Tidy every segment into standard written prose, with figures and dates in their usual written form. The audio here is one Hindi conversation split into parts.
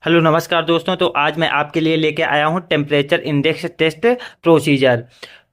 हेलो नमस्कार दोस्तों। तो आज मैं आपके लिए लेके आया हूँ टेम्परेचर इंडेक्स टेस्ट प्रोसीजर।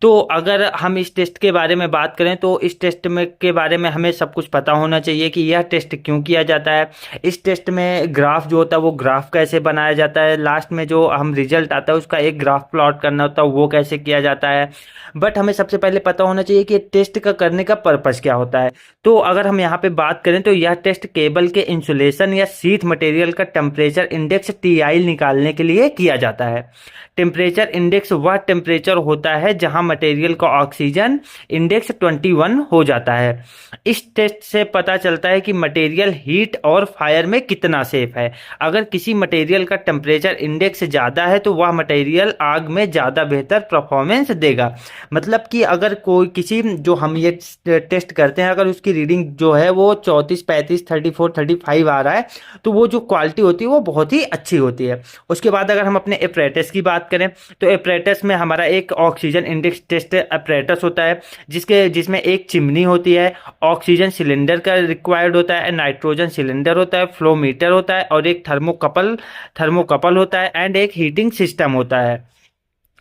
तो अगर हम इस टेस्ट के बारे में बात करें तो इस टेस्ट में के बारे में हमें सब कुछ पता होना चाहिए कि यह टेस्ट क्यों किया जाता है। इस टेस्ट में ग्राफ जो होता है वो ग्राफ कैसे बनाया जाता है, लास्ट में जो हम रिजल्ट आता है उसका एक ग्राफ प्लॉट करना होता है वो कैसे किया जाता है। बट हमें सबसे पहले पता होना चाहिए कि टेस्ट का करने का पर्पस क्या होता है। तो अगर हम यहाँ पे बात करें तो यह टेस्ट केबल के इंसुलेशन या शीथ मटेरियल का टेम्परेचर इंडेक्स टीआई निकालने के लिए किया जाता है। टेम्परेचर इंडेक्स वह टेम्परेचर होता है जहां मटेरियल का ऑक्सीजन इंडेक्स 21 हो जाता है। इस टेस्ट से पता चलता है कि मटेरियल हीट और फायर में कितना सेफ है। अगर किसी मटेरियल का टेम्परेचर इंडेक्स ज़्यादा है तो वह मटेरियल आग में ज़्यादा बेहतर परफॉर्मेंस देगा। मतलब कि अगर कोई किसी जो हम ये टेस्ट करते हैं अगर उसकी रीडिंग जो है वो 34 35 34 35 आ रहा है तो वो जो क्वालिटी होती है वो बहुत ही अच्छी होती है। उसके बाद अगर हम अपने एपरेटस की बात करें तो एपरेटस में हमारा एक ऑक्सीजन इंडेक्स टेस्ट एपरेटस होता है जिसमें एक चिमनी होती है, ऑक्सीजन सिलेंडर का रिक्वायर्ड होता है, नाइट्रोजन सिलेंडर होता है, फ्लो मीटर होता है और एक थर्मोकपल होता है एंड एक हीटिंग सिस्टम होता है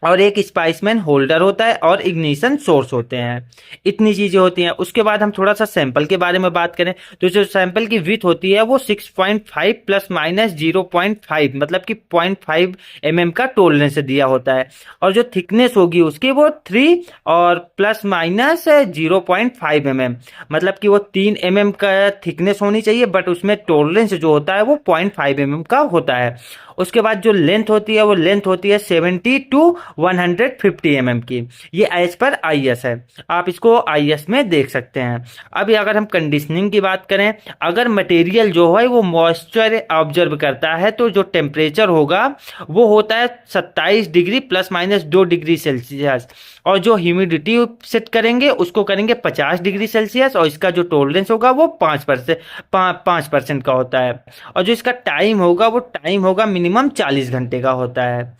और एक स्पाइसमैन होल्डर होता है और इग्निशन सोर्स होते हैं। इतनी चीज़ें होती हैं। उसके बाद हम थोड़ा सा सैंपल के बारे में बात करें तो जो सैंपल की विथ होती है वो 6.5 प्लस माइनस 0.5 मतलब कि 0.5 का टोलरेंस दिया होता है और जो थिकनेस होगी उसकी वो 3 और प्लस माइनस 0.5 मतलब कि वो 3 का थिकनेस होनी चाहिए बट उसमें टोलरेंस जो होता है वो 0.5 का होता है। उसके बाद जो लेंथ होती है वो लेंथ होती है 70 टू 150 की। ये एज पर आईएस है, आप इसको आईएस में देख सकते हैं। अभी अगर हम कंडीशनिंग की बात करें, अगर मटेरियल जो है वो मॉइस्चर ऑब्जर्व करता है तो जो टेम्परेचर होगा वो होता है 27 degree plus minus 2 degree Celsius और जो ह्यूमिडिटी सेट करेंगे उसको करेंगे 50 डिग्री सेल्सियस और इसका जो टोलरेंस होगा वो 5% का होता है और जो इसका टाइम होगा वो टाइम होगा मिनिमम 40 घंटे का होता है।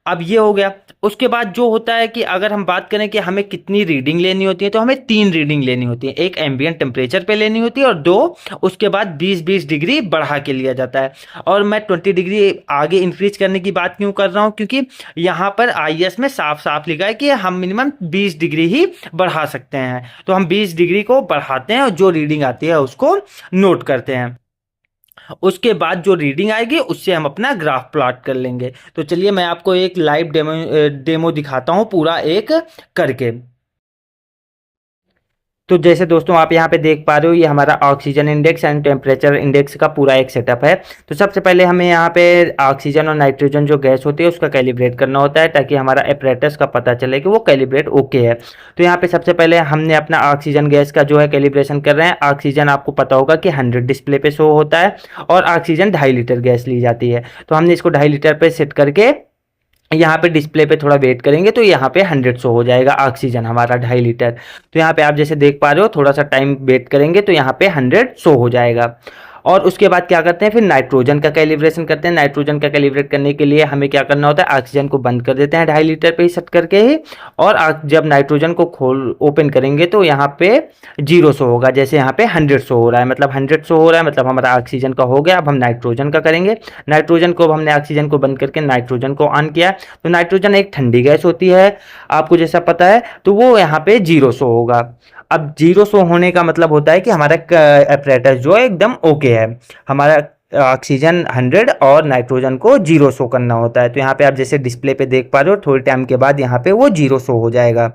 अब ये हो गया। उसके बाद जो होता है कि अगर हम बात करें कि हमें कितनी रीडिंग लेनी होती है तो हमें 3 रीडिंग लेनी होती है। एक एम्बिएंट टेम्परेचर पे लेनी होती है और 2 उसके बाद 20-20 डिग्री बढ़ा के लिया जाता है। और मैं 20 डिग्री आगे इंक्रीज करने की बात क्यों कर रहा हूँ, क्योंकि यहाँ पर आईएएस में साफ साफ लिखा है कि हम मिनिमम 20 डिग्री ही बढ़ा सकते हैं। तो हम 20 डिग्री को बढ़ाते हैं और जो रीडिंग आती है उसको नोट करते हैं। उसके बाद जो रीडिंग आएगी उससे हम अपना ग्राफ प्लॉट कर लेंगे। तो चलिए मैं आपको एक लाइव डेमो दिखाता हूँ पूरा एक करके। तो जैसे दोस्तों आप यहाँ पे देख पा रहे हो ये हमारा oxygen index and temperature index का पूरा एक सेटअप है। तो सबसे पहले हमें यहाँ पे ऑक्सीजन और नाइट्रोजन जो गैस होती है उसका कैलिब्रेट करना होता है ताकि हमारा एपरेटस का पता चले कि वो कैलिब्रेट ओके है। तो यहाँ पे सबसे पहले हमने अपना ऑक्सीजन गैस का जो है कैलिब्रेशन कर रहे हैं। ऑक्सीजन आपको पता होगा कि 100 डिस्प्ले पे शो होता है और ऑक्सीजन 2.5 लीटर गैस ली जाती है। तो हमने इसको 2.5 लीटर पे सेट करके यहाँ पे डिस्प्ले पे थोड़ा वेट करेंगे तो यहाँ पे 100 शो हो जाएगा ऑक्सीजन हमारा 2.5 लीटर। तो यहाँ पे आप जैसे देख पा रहे हो थोड़ा सा टाइम वेट करेंगे तो यहाँ पे 100 शो हो जाएगा। और उसके बाद क्या करते हैं फिर नाइट्रोजन का कैलिब्रेशन करते हैं। नाइट्रोजन का कैलिब्रेट करने के लिए हमें क्या करना होता है, ऑक्सीजन को बंद कर देते हैं 2.5 लीटर पे ही सेट करके ही और जब नाइट्रोजन को ओपन करेंगे तो यहाँ पे 0 शो होगा। जैसे यहाँ पे 100 शो हो रहा है मतलब 100 शो हो रहा है मतलब हमारा ऑक्सीजन का हो गया। अब हम नाइट्रोजन का करेंगे। नाइट्रोजन को हमने ऑक्सीजन को बंद करके नाइट्रोजन को ऑन किया। तो नाइट्रोजन एक ठंडी गैस होती है आपको जैसा पता है, तो वो यहाँ पे 0 शो होगा। अब 0 शो होने का मतलब होता है कि हमारा एपरेटस जो है एकदम ओके है। हमारा ऑक्सीजन 100 और नाइट्रोजन को 0 शो करना होता है। तो यहाँ पे आप जैसे डिस्प्ले पे देख पा रहे हो थोड़ी टाइम के बाद यहाँ पे वो 0 शो हो जाएगा।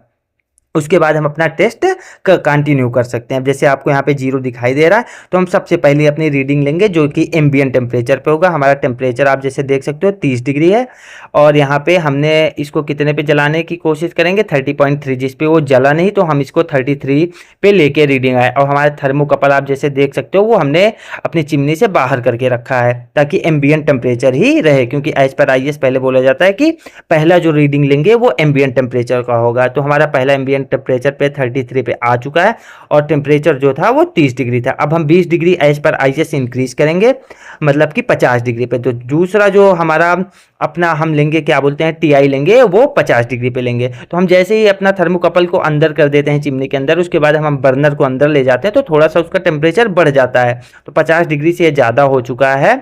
उसके बाद हम अपना टेस्ट कंटिन्यू कर सकते हैं। जैसे आपको यहाँ पे 0 दिखाई दे रहा है तो हम सबसे पहले अपनी रीडिंग लेंगे जो कि एम्बिएंट टेम्परेचर पे होगा। हमारा टेम्परेचर आप जैसे देख सकते हो 30 डिग्री है और यहाँ पे हमने इसको कितने पे जलाने की कोशिश करेंगे 30.3। जिस पे वो जला नहीं तो हम इसको 33 पे लेके रीडिंग आए। और हमारा थर्मोकपल आप जैसे देख सकते हो वो हमने अपनी चिमनी से बाहर करके रखा है ताकि एम्बिएंट टेम्परेचर ही रहे, क्योंकि एज पर आईएएस पहले बोला जाता है कि पहला जो रीडिंग लेंगे वो एम्बिएंट टेम्परेचर का होगा। तो हमारा पहला एम्बिएंट टेम्परेचर पे 33 पे आ चुका है और टेम्परेचर जो था वो 30 डिग्री था। अब हम 20 डिग्री एज पर आईएएस इंक्रीज करेंगे मतलब कि 50 डिग्री पे। तो दूसरा जो हमारा अपना हम लेंगे क्या बोलते हैं टीआई लेंगे वो 50 डिग्री पे लेंगे। तो हम जैसे ही अपना थर्मोकपल को अंदर कर देते हैं चिमनी के अंदर, उसके बाद हम बर्नर को अंदर ले जाते हैं तो थोड़ा सा उसका टेम्परेचर बढ़ जाता है। तो 50 डिग्री से ज़्यादा हो चुका है।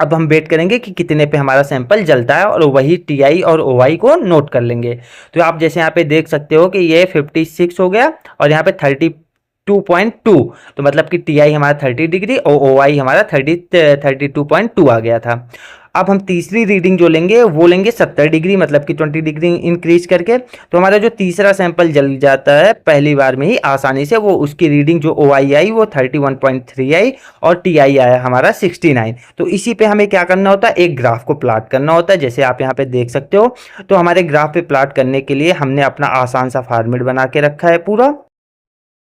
अब हम वेट करेंगे कि कितने पे हमारा सैंपल जलता है और वही टी और ओ को नोट कर लेंगे। तो आप जैसे यहाँ पे देख सकते हो कि ये 56 हो गया और यहाँ पे 32.2, तो मतलब कि टी हमारा 30 डिग्री और ओ हमारा 32.2 आ गया था। अब हम तीसरी रीडिंग जो लेंगे वो लेंगे 70 डिग्री, मतलब कि 20 डिग्री इंक्रीज करके। तो हमारा जो तीसरा सैंपल जल जाता है पहली बार में ही आसानी से, वो उसकी रीडिंग जो ओ आई वो 31.3 आई और टी आया हमारा 69। तो इसी पे हमें क्या करना होता है, एक ग्राफ को प्लाट करना होता है, जैसे आप यहाँ पे देख सकते हो। तो हमारे ग्राफ पे प्लाट करने के लिए हमने अपना आसान सा फॉर्मेट बना के रखा है पूरा।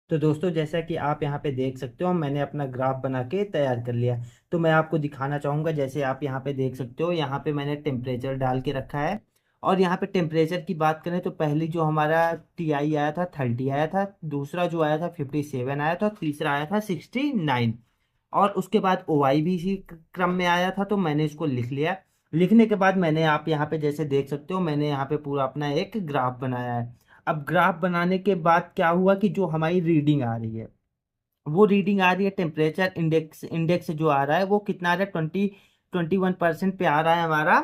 तो दोस्तों जैसा कि आप यहाँ पे देख सकते हो मैंने अपना ग्राफ बना के तैयार कर लिया। तो मैं आपको दिखाना चाहूँगा, जैसे आप यहाँ पे देख सकते हो, यहाँ पे मैंने टेम्परेचर डाल के रखा है। और यहाँ पे टेम्परेचर की बात करें तो पहली जो हमारा टी आया था 30 आया था, दूसरा जो आया था 57 आया था, तीसरा आया था 69। और उसके बाद ओ आई भी इसी क्रम में आया था, तो मैंने इसको लिख लिया। लिखने के बाद मैंने आप यहाँ पे जैसे देख सकते हो मैंने यहाँ पे पूरा अपना एक ग्राफ बनाया है। अब ग्राफ बनाने के बाद क्या हुआ कि जो हमारी रीडिंग आ रही है, वो रीडिंग आ रही है टेम्परेचर इंडेक्स इंडेक्स जो आ रहा है वो कितना आ रहा है, 21% पे आ रहा है हमारा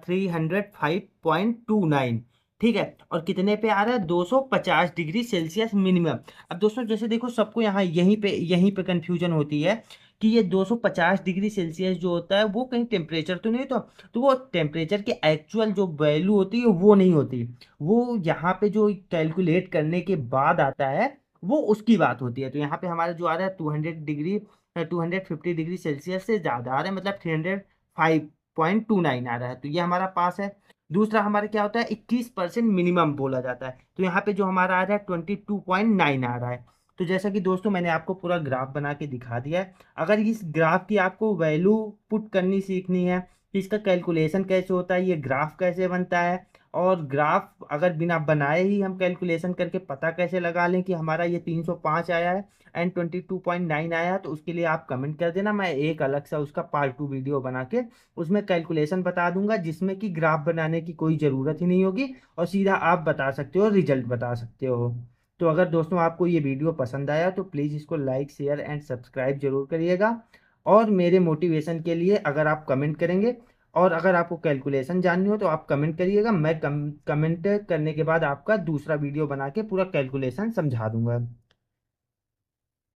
305.29। ठीक है, और कितने पे आ रहा है, 250 डिग्री सेल्सियस मिनिमम। अब दोस्तों जैसे देखो सबको यहाँ यहीं पे कंफ्यूजन होती है कि ये 250 डिग्री सेल्सियस जो होता है वो कहीं टेम्परेचर तो नहीं होता। तो वो टेम्परेचर की एक्चुअल जो वैल्यू होती है वो नहीं होती, वो यहाँ पे जो कैलकुलेट करने के बाद आता है वो उसकी बात होती है। तो यहाँ पे हमारा जो आ रहा है 250 डिग्री सेल्सियस से ज़्यादा आ रहा है, मतलब 305.29 आ रहा है, तो ये हमारा पास है। दूसरा हमारा क्या होता है, 21% मिनिमम बोला जाता है, तो यहाँ पे जो हमारा आ रहा है 22.9 आ रहा है। तो जैसा कि दोस्तों मैंने आपको पूरा ग्राफ बना के दिखा दिया है। अगर इस ग्राफ की आपको वैल्यू पुट करनी सीखनी है कि इसका कैलकुलेशन कैसे होता है, ये ग्राफ कैसे बनता है, और ग्राफ अगर बिना बनाए ही हम कैलकुलेशन करके पता कैसे लगा लें कि हमारा ये 305 आया है एंड 22.9 आया है, तो उसके लिए आप कमेंट कर देना, मैं एक अलग सा उसका पार्ट 2 वीडियो बना के उसमें कैलकुलेशन बता दूंगा, जिसमें कि ग्राफ बनाने की कोई ज़रूरत ही नहीं होगी और सीधा आप बता सकते हो, रिजल्ट बता सकते हो। तो अगर दोस्तों आपको ये वीडियो पसंद आया तो प्लीज़ इसको लाइक शेयर एंड सब्सक्राइब जरूर करिएगा। और मेरे मोटिवेशन के लिए अगर आप कमेंट करेंगे और अगर आपको कैलकुलेशन जाननी हो तो आप कमेंट करिएगा, मैं कमेंट करने के बाद आपका दूसरा वीडियो बना के पूरा कैलकुलेशन समझा दूंगा।